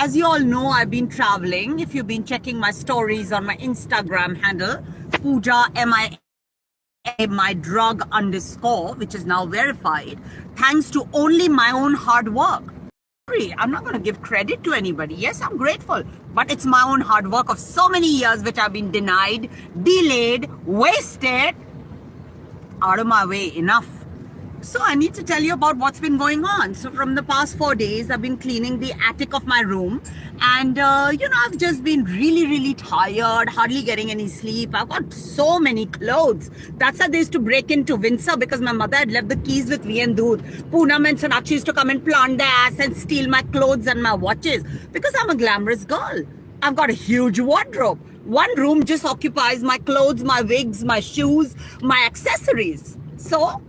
as you all know, I've been traveling. If you've been checking my stories on my Instagram handle, Pooja MIA, my drug underscore, which is now verified, thanks to only my own hard work. I'm not going to give credit to anybody. Yes, I'm grateful, but it's my own hard work of so many years which I've been denied, delayed, wasted, out of my way. Enough. So I need to tell you about what's been going on. So from the past 4 days, I've been cleaning the attic of my room, and I've just been really tired, hardly getting any sleep. I've got so many clothes. That's how they used to break into Windsor, because my mother had left the keys with me and Dood. Poonam and Sonakshi used to come and plant their ass and steal my clothes and my watches, because I'm a glamorous girl. I've got a huge wardrobe. One room just occupies my clothes, my wigs, my shoes, my accessories. So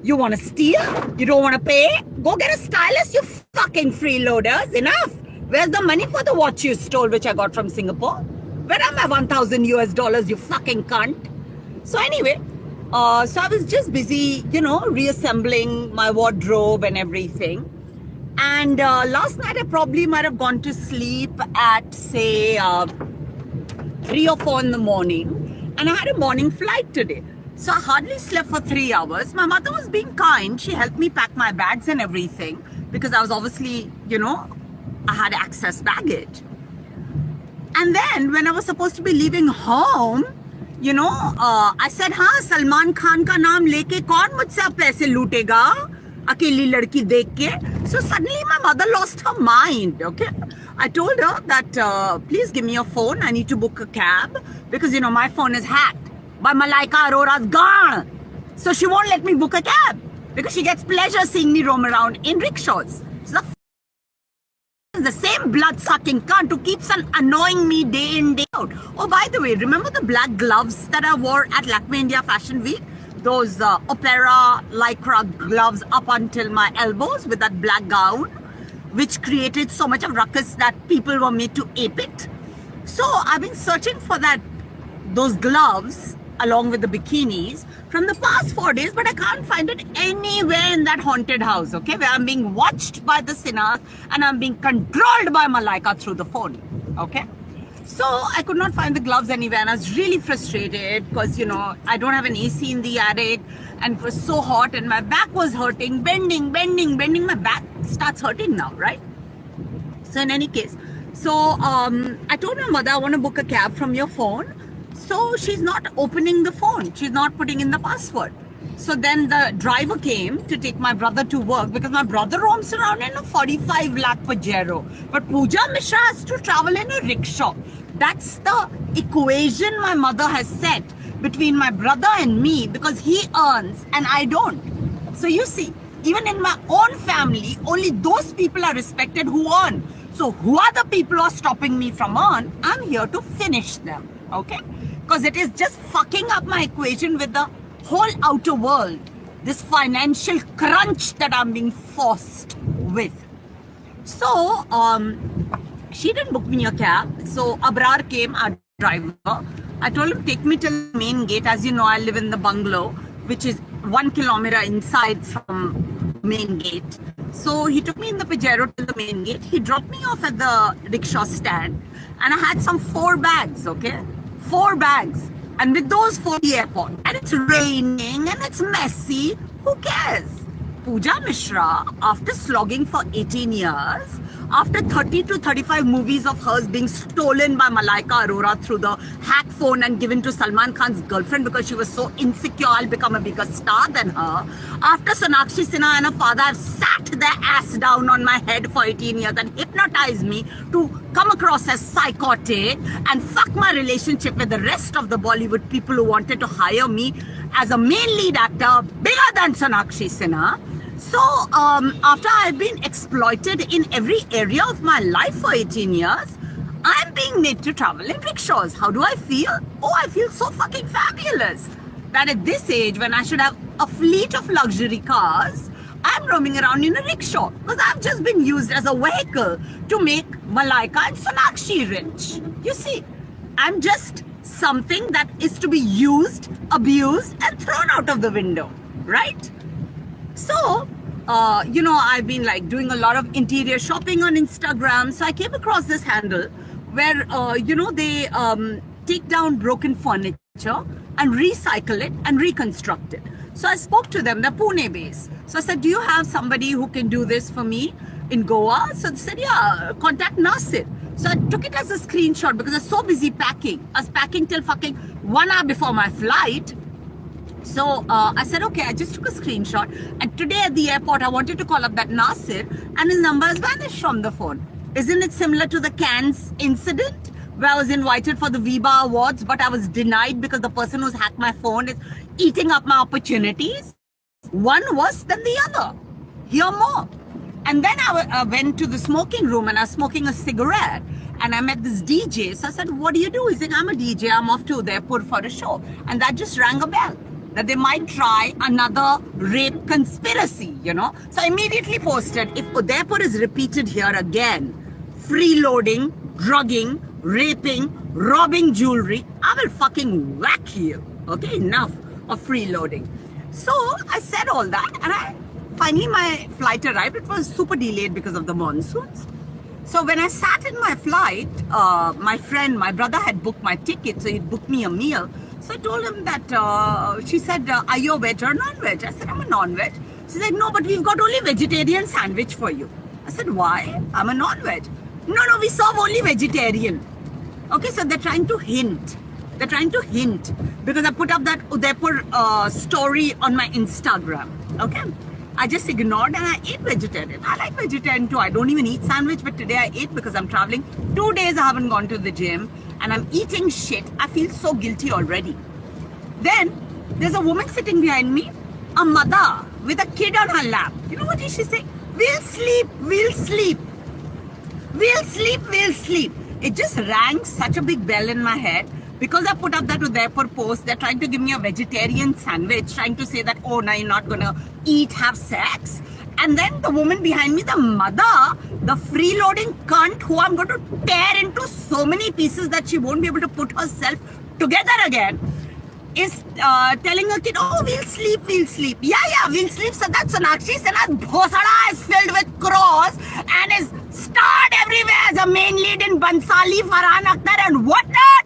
you want to steal? You don't want to pay? Go get a stylist, you fucking freeloaders. Enough. Where's the money for the watch you stole, which I got from Singapore? Where are my 1,000 US dollars, you fucking cunt? So anyway, so I was just busy, reassembling my wardrobe and everything. And last night I probably might have gone to sleep at, say, 3 or 4 in the morning. And I had a morning flight today. So I hardly slept for 3 hours. My mother was being kind. She helped me pack my bags and everything, because I was obviously, I had excess baggage. And then when I was supposed to be leaving home, I said, हाँ, सलमान खान का नाम लेके कौन मुझसे पैसे लूटेगा अकेली लड़की देख के? So suddenly my mother lost her mind. Okay, I told her that please give me your phone. I need to book a cab, because my phone is hacked by Malaika Arora's gun. So she won't let me book a cab, because she gets pleasure seeing me roam around in rickshaws. So the same blood-sucking cunt who keeps on annoying me day in, day out. Oh, by the way, remember the black gloves that I wore at Lakme India Fashion Week? Those opera lycra gloves up until my elbows with that black gown, which created so much of ruckus that people were made to ape it. So I've been searching for those gloves along with the bikinis from the past 4 days, but I can't find it anywhere in that haunted house, okay, where I'm being watched by the sinners and I'm being controlled by Malaika through the phone, okay? So I could not find the gloves anywhere, and I was really frustrated because, I don't have an AC in the attic, and it was so hot and my back was hurting, bending. My back starts hurting now, right? So in any case, so I told my mother, I want to book a cab from your phone. So she's not opening the phone. She's not putting in the password. So then the driver came to take my brother to work, because my brother roams around in a 45 lakh Pajero. But Pooja Mishra has to travel in a rickshaw. That's the equation my mother has set between my brother and me, because he earns and I don't. So you see, even in my own family, only those people are respected who earn. So who are the people who are stopping me from earn? I'm here to finish them, okay? Because it is just fucking up my equation with the whole outer world, this financial crunch that I'm being forced with. So she didn't book me a cab. So Abrar came, our driver. I told him, take me till the main gate. As you know, I live in the bungalow, which is 1 kilometer inside from main gate. So he took me in the Pajero to the main gate. He dropped me off at the rickshaw stand, and I had some 4 bags, okay? 4 bags. And with those 4 the airport, and it's raining and it's messy, who cares? Pooja Mishra, after slogging for 18 years, after 30 to 35 movies of hers being stolen by Malaika Arora through the hack phone and given to Salman Khan's girlfriend because she was so insecure I'll become a bigger star than her, after Sonakshi Sinha and her father have sat their ass down on my head for 18 years and hypnotized me to come across as psychotic and fuck my relationship with the rest of the Bollywood people who wanted to hire me as a main lead actor bigger than Sonakshi Sinha. So after I've been exploited in every area of my life for 18 years, I'm being made to travel in rickshaws. How do I feel? Oh, I feel so fucking fabulous. That at this age, when I should have a fleet of luxury cars, I'm roaming around in a rickshaw because I've just been used as a vehicle to make Malaika and Sonakshi rich. You see, I'm just something that is to be used, abused, and thrown out of the window, right? So I've been like doing a lot of interior shopping on Instagram. So I came across this handle where, they take down broken furniture and recycle it and reconstruct it. So I spoke to them, they're Pune based. So I said, do you have somebody who can do this for me in Goa? So they said, yeah, contact Nasir. So I took it as a screenshot because I was so busy packing. I was packing till fucking 1 hour before my flight. So I said, okay, I just took a screenshot. And today at the airport, I wanted to call up that Nasir and his number has vanished from the phone. Isn't it similar to the Cannes incident where I was invited for the Viva Awards, but I was denied because the person who's hacked my phone is eating up my opportunities? One worse than the other. Hear more. And then I went to the smoking room and I was smoking a cigarette and I met this DJ. So I said, what do you do? He said, I'm a DJ. I'm off to Udaipur for a show. And that just rang a bell that they might try another rape conspiracy, So I immediately posted, if Udaipur is repeated here again, freeloading, drugging, raping, robbing jewelry, I will fucking whack you. Okay, enough of freeloading. So I said all that and finally my flight arrived. It was super delayed because of the monsoons. So when I sat in my flight, my brother had booked my ticket, so he booked me a meal. So I told him that, she said, are you a veg or non-veg? I said, I'm a non-veg. She said, no, but we've got only vegetarian sandwich for you. I said, why? I'm a non-veg. No, we serve only vegetarian. Okay, so they're trying to hint. Because I put up that Udaipur story on my Instagram. Okay. I just ignored and I ate vegetarian. I like vegetarian too. I don't even eat sandwich, but today I ate because I'm traveling. 2 days I haven't gone to the gym and I'm eating shit. I feel so guilty already. Then there's a woman sitting behind me, a mother with a kid on her lap. You know what did she say? We'll sleep. It just rang such a big bell in my head. Because I put up that Udaipur post, they're trying to give me a vegetarian sandwich, trying to say that, oh, now you're not going to eat, have sex. And then the woman behind me, the mother, the freeloading cunt who I'm going to tear into so many pieces that she won't be able to put herself together again, is telling her kid, oh, we'll sleep. Yeah, we'll sleep. So that's Sonakshi Sinha's bhosada is filled with crows and is starred everywhere as a main lead in Bansali, Farhan Akhtar and whatnot.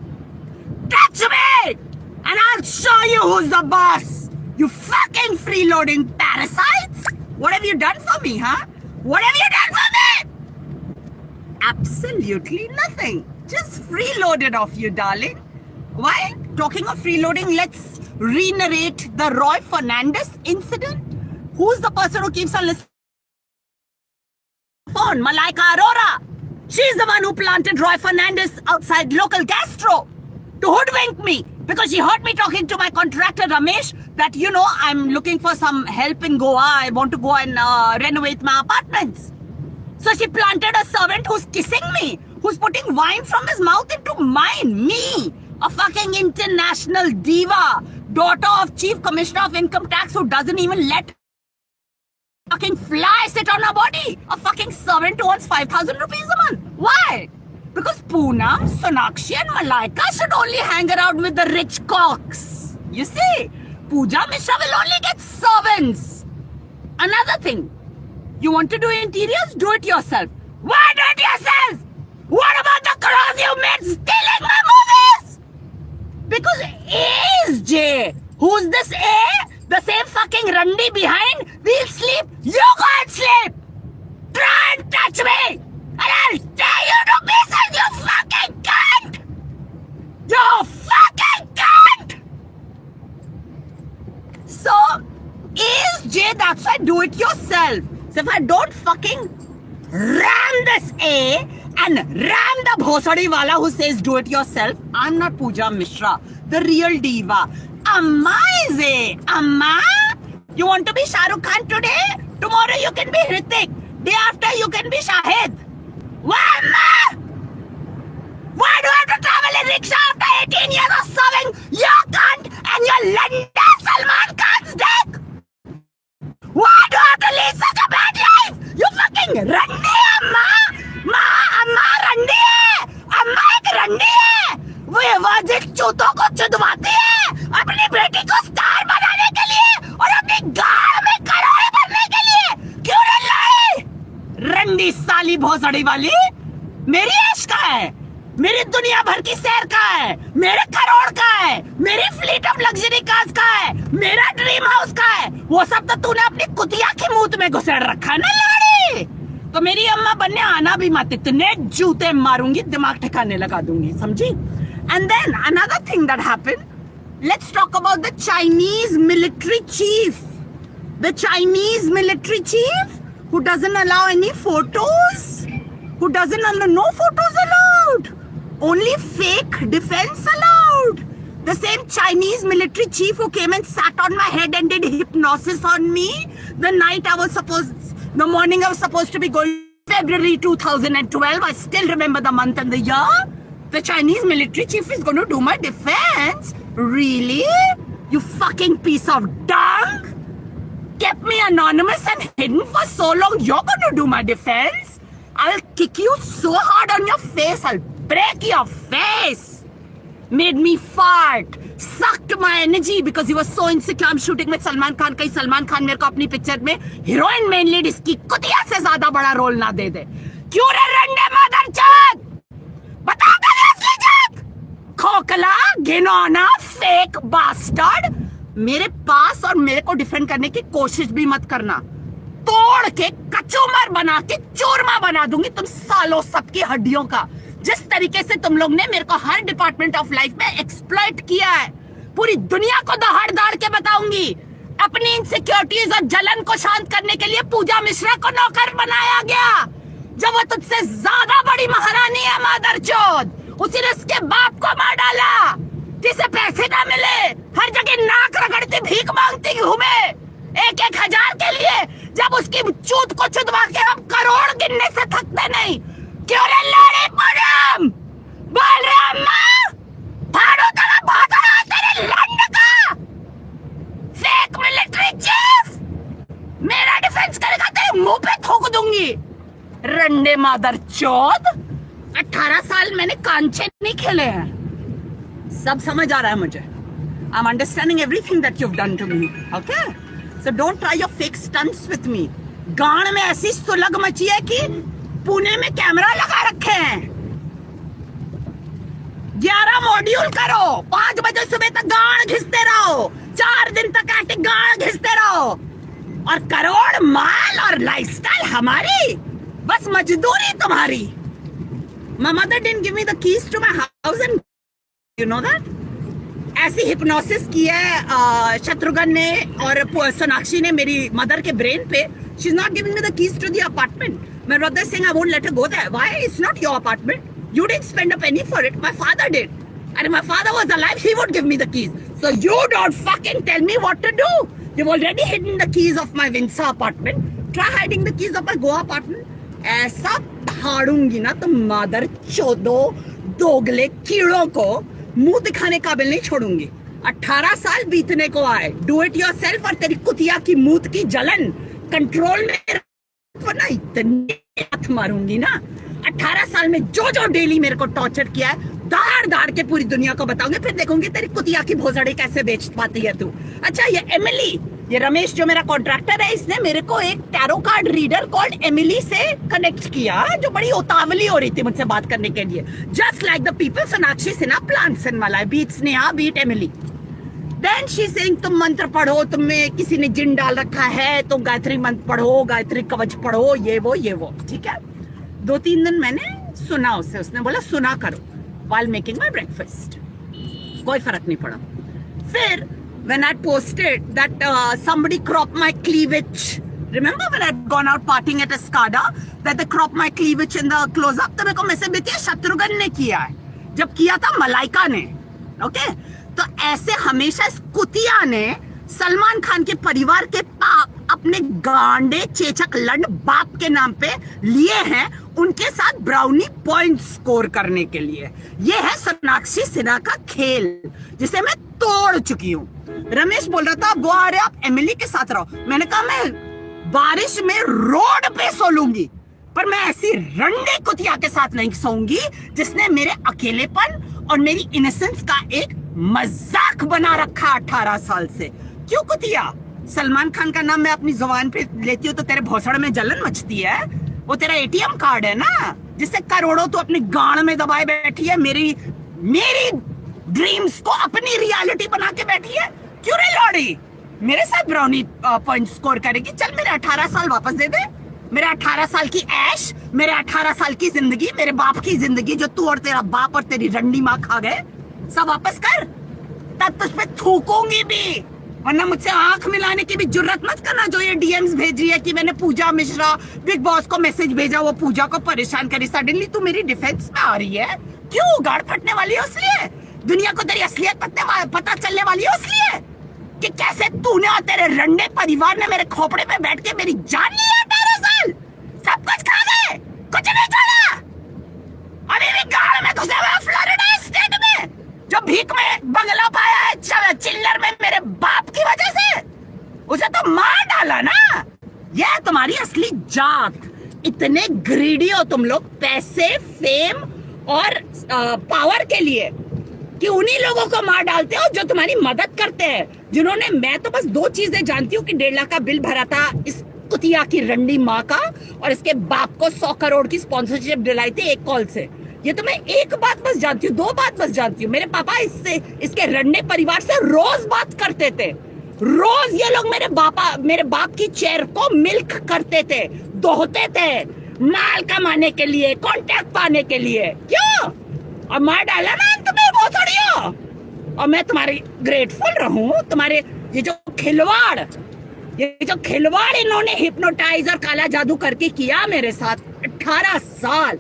Touch me! And I'll show you who's the boss! You fucking freeloading parasites! What have you done for me, huh? What have you done for me? Absolutely nothing. Just freeloaded off you, darling. Why? Talking of freeloading, let's re-narrate the Roy Fernandez incident. Who's the person who keeps on listening? Phone, Malaika Arora. She's the one who planted Roy Fernandez outside local gastro to hoodwink me because she heard me talking to my contractor Ramesh that, I'm looking for some help in Goa. I want to go and renovate my apartments. So she planted a servant who's kissing me, who's putting wine from his mouth into mine. Me, a fucking international diva, daughter of Chief Commissioner of Income Tax who doesn't even let fucking fly sit on her body. A fucking servant who wants 5,000 rupees a month. Why? Because Poona, Sonakshi and Malaika should only hang around with the rich cocks. You see, Pooja Mishra will only get servants. Another thing, you want to do interiors? Do it yourself. Why do it yourself? What about the crows you made stealing my movies? Because A is J. Who's this A? The same fucking Randi behind? We'll sleep. You go and sleep. Try and touch me. And I'll tear you to pieces, you fucking cunt! You fucking cunt! So, is J, that's why do it yourself. So if I don't fucking ram this A and ram the Bhosadi wala who says do it yourself, I'm not Pooja Mishra, the real diva. Amma is A. Amma? You want to be Shah Rukh Khan today? Tomorrow you can be Hrithik. Day after you can be Shahid. Why, Amma? Why do I have to travel in rickshaw after 18 years of serving your cunt and your lender Salman Khan's dick? Why do I have to lead such a bad life? You fucking Randi, Amma! Amma Randi है! Amma एक Randi है! वो जिन चूतों को चुदवाती है अपनी बेटी को star बनाने के लिए और अपनी गाड़ में करोड़े भरने के लिए दिल्ली वाली, मेरी ऐश का है, मेरी दुनिया भर की सैर का है, मेरे करोड़ का है, मेरी फ्लीट ऑफ लग्जरी कार्स का है, मेरा ड्रीम हाउस का है, वो सब तो तूने अपनी कुतिया की मुंह में घुसेड़ रखा है ना लाड़ी। तो मेरी अम्मा बनने आना भी मत, इतने जूते मारूंगी दिमाग ठिकाने लगा दूंगी, समझी। And then another thing that happened, let's talk about the Chinese military chief, the Chinese military chief who doesn't allow any photos, who doesn't allow no photos allowed, only fake defense allowed. The same Chinese military chief who came and sat on my head and did hypnosis on me the morning I was supposed to be going, February 2012, I still remember the month and the year. The Chinese military chief is going to do my defense? Really? You fucking piece of dung? Kept me anonymous and hidden for so long, you're going to do my defense? I'll kick you so hard on your face, I'll break your face. Made me fart, sucked my energy because he was so insecure. I'm shooting with Salman Khan. कहीं सलमान खान मेरे को अपनी picture में heroine main lead इसकी कुतिया से ज्यादा बड़ा रोल ना दे दे। क्यों रे रंडे मदरचोद? बता दे असली जात। खोखला, घिनौना, फेक बास्टर्ड। मेरे पास और मेरे को डिफेंड करने की कोशिश भी मत करना। तोड़ के कचूमर बना के चूरमा बना दूंगी तुम सालों सबकी हड्डियों का। जिस तरीके से तुम लोग ने मेरे को हर डिपार्टमेंट ऑफ लाइफ में एक्सप्लॉइट किया है, पूरी दुनिया को दहाड़ दाड़ के बताऊंगी। अपनी इनसिक्योरिटीज और जलन को शांत करने के लिए पूजा मिश्रा को नौकर बनाया गया, जब वो तुझसे ज्यादा बड़ी महारानी है मादरचोद। उसी ने उसके बाप को मार डाला, जिसे पैसे ना मिले, हर जगह नाक रगड़ती भीख मांगती घूमे 1,000 के लिए, जब उसकी चूत को चुदवा के हम करोड़ गिनने से थकते नहीं। क्यों रे लड़े पूनम? बोल रे अम्मा, फाड़ो तेरा भाषण तेरे लंड का। फेक मिलिट्री चीफ मेरा डिफेंस करेगा, तेरे मुंह पे थूक दूंगी। रंडे मादरचोद, 18 साल मैंने कांचे नहीं खेले हैं, सब समझ आ रहा है मुझे। I'm understanding everything that you've done to me, okay? So don't try your fake stunts with me. गांड में ऐसी सुलग मची है कि पुणे में कैमरा लगा रखे हैं। 11 मॉड्यूल करो, 5 बजे सुबह तक गांड घिसते रहो, 4 दिन तक आके गांड घिसते रहो, और करोड़ माल और लाइफस्टाइल हमारी, बस मजदूरी तुम्हारी। My mother didn't give me the keys to my house and you know that? ऐसी हिप्नोसिस की है शत्रुघ्न ने और सोनाक्षी ने मेरी मदर के ब्रेन पे। She's not giving me the keys to the apartment. My brother is saying I won't let her go there. Why? It's not your apartment. You didn't spend a penny for it. My father did. And if my father was alive, he would give me the keys. So you don't fucking tell me what to do. You've already hidden the keys of my Windsor apartment. Try hiding the keys of my Goa apartment. ऐसा फाड़ूंगी ना तुम मादर चोदो दोगले कीड़ों को, मुंह दिखाने काबिल नहीं छोड़ूंगी। 18 साल बीतने को आए, डू इट योरसेल्फ, और तेरी कुतिया की मूत की जलन कंट्रोल में, वरना इतनी हाथ मारूंगी ना। 18 साल में जो जो डेली मेरे को टॉर्चर किया है, दाड़ दाड़ के पूरी दुनिया को बताऊंगी, फिर देखूंगी तेरी कुतिया की भोसड़ी कैसे बेच पाती है तू। अच्छा, ये एमिली, ये रमेश जो मेरा कॉन्ट्रैक्टर है, इसने मेरे को एक tarot card reader called Emily से कनेक्ट किया, जो बड़ी उतावली हो रही थी मुझसे बात करने के लिए। Just like the people Sonakshi Sinha plants in my life, beat Sneha, beat Emily. Then she saying तुम मंत्र पढ़ो, तुम में किसी ने जिन डाल रखा है, तुम गायत्री मंत्र पढ़ो, गायत्री कवच पढ़ो, ये वो, ठीक है। 2-3 दिन मैंने सुना उससे, उसने बोला सुना करो while making my breakfast, कोई फर्क नहीं पड़ा। फिर when I posted that somebody cropped my cleavage, remember when I'd gone out partying at Escada, that they cropped my cleavage in the close-up, तो मेरे को मैसेज भेजी शत्रुघ्न ने किया है, जब किया था मलाइका ने, ओके। तो ऐसे हमेशा इस कुतिया ने सलमान खान के परिवार के अपने गांडे चेचक लंड बाप के नाम पे लिए हैं, उनके साथ ब्राउनी पॉइंट स्कोर करने के लिए। ये है सोनाक्षी सिन्हा का खेल, जिसे मैं तोड़ चुकी हूँ। रमेश बोल रहा था गोवा आ रहे आप एमिली के साथ रहो, मैंने कहा मैं बारिश में रोड पे सो लूंगी, पर मैं ऐसी रंडे कुतिया के साथ नहीं सोऊंगी जिसने मेरे अकेलेपन और मेरी इनोसेंस का एक मजाक बना रखा 18 साल से। क्यों कुतिया? सलमान खान का नाम मैं अपनी जुबान पे लेती हूँ तो तेरे भौसड़ में जलन मचती है? वो तेरा एटीएम कार्ड है ना, जिससे करोड़ों तू अपनी गांड में दबाए बैठी है, मेरी मेरी ड्रीम्स को अपनी रियलिटी बना के बैठी है। क्यों रे लौड़ी, मेरे साथ ब्राउनी पॉइंट स्कोर करेगी? चल मेरे 18 साल वापस दे दे, मेरे 18 साल की ऐश, मेरे 18 साल की जिंदगी, मेरे बाप की जिंदगी जो तू और तेरा बाप और तेरी रंडी माँ खा गए, सब वापस कर। तब तुझ पे थूकूंगी भी, वरना मुझसे आंख मिलाने की भी जुर्रत मत करना। जो ये डीएम्स भेज रही है कि मैंने पूजा मिश्रा बिग बॉस को मैसेज भेजा, वो पूजा को परेशान करी, सडनली तू मेरी डिफेंस में आ रही है। क्यों? गाड़ फटने वाली है इसलिए? दुनिया को तेरी असलियत पता चलने वाली है इसलिए कि कैसे तूने और तेरे रंडे परिवार ने मेरे खोपड़े पे बैठ के मेरी जान ली है। 18 साल सब कुछ खा गए, कुछ नहीं छोड़ा। अभी भी गाड़ में घुसे हुए फ्लोरिडा स्टेट में, जो भीख में बंगला पाया है चिल्लर में मेरे बाप की वजह से, उसे तो मार डाला ना। यह तुम्हारी असली जात। इतने ग्रीडी हो तुम लोग पैसे, फेम और पावर के लिए कि उन्हीं लोगों को मार डालते हो जो तुम्हारी मदद करते हैं, जिन्होंने, मैं तो बस 2 चीजें जानती हूँ कि 1.5 लाख का बिल भरा था इस कुतिया की रंडी माँ का, और इसके बाप को 100 करोड़ की स्पॉन्सरशिप दिलाई थी एक कॉल से। ये तो मैं एक बात बस जानती हूँ, 2 बात बस जानती हूँ। मेरे पापा इसके रंडे परिवार से रोज बात करते थे, रोज ये लोग मेरे बाप की चेयर को मिल्क करते थे, दोहते थे, माल कमाने के लिए, कॉन्टैक्ट पाने के लिए। क्यों? और मार डाला ना तुम्हें, वो थोड़ी हो। और मैं तुम्हारी ग्रेटफुल रहूं, तुम्हारे ये जो खिलवाड़ इन्होंने हिप्नोटाइज और काला जादू करके किया मेरे साथ 18 साल।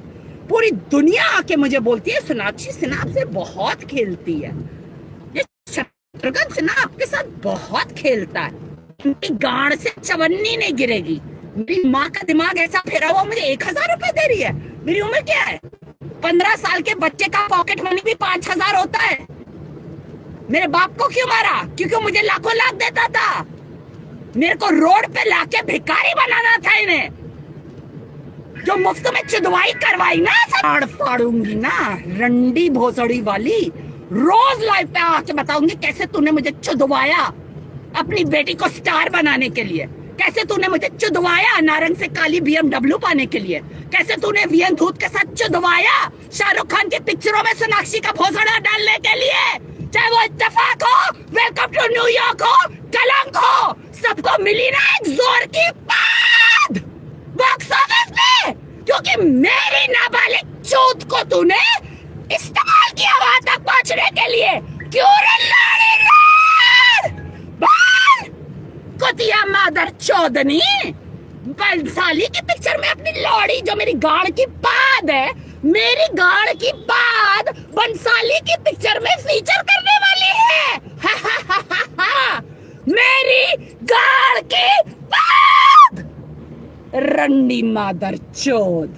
पूरी दुनिया आके मुझे बोलती है सोनाक्षी सिन्हा आपसे बहुत खेलती है, ये शत्रुघ्न सिन्हा आपके साथ बहुत खेलता है, इनकी गांड से चवन्नी नहीं गिरेगी। मेरी माँ का दिमाग ऐसा फेरा हुआ, मुझे 1000 रुपए दे रही है। मेरी उम्र क्या है? 15 साल के बच्चे का पॉकेट मनी भी 5000 होता है। मेरे बाप को क्यों मारा? क्योंकि मुझे लाखों लाख देता था। मेरे को रोड पे लाके भिखारी बनाना था इन्हें, जो मुफ्त में चुदवाई करवाई ना, फाड़ फाड़ूंगी ना रंडी भोसड़ी वाली। रोज लाइव पे आके बताऊंगी कैसे तूने मुझे चुदवाया अपनी बेटी को स्टार बनाने के लिए, कैसे तूने मुझे चुदवाया नारंग से काली BMW पाने के लिए, कैसे तूने वीएन धूत के साथ चुदवाया शाहरुख खान की पिक्चरों में सोनाक्षी का भोसड़ा डालने के लिए। चाहे वो इत्तेफाक हो, वेलकम टू न्यूयॉर्क हो, कलंक हो, सबको मिली ना एक जोर की बात बॉक्स ऑफिस में, क्योंकि मेरी नाबालिग चूत को तूने इस्तेमाल किया वहां तक पहुंचने के लिए। क्यों रे लाड़ी बोल, कुतिया मादर चौधनी। बंसाली की पिक्चर में अपनी लौड़ी, जो मेरी गाड़ की पाद है, मेरी गाड़ की पाद बंसाली की पिक्चर में फीचर करने वाली है। हा हा हा हा हा। मेरी गाड़ की पाद रंडी मादर चौध।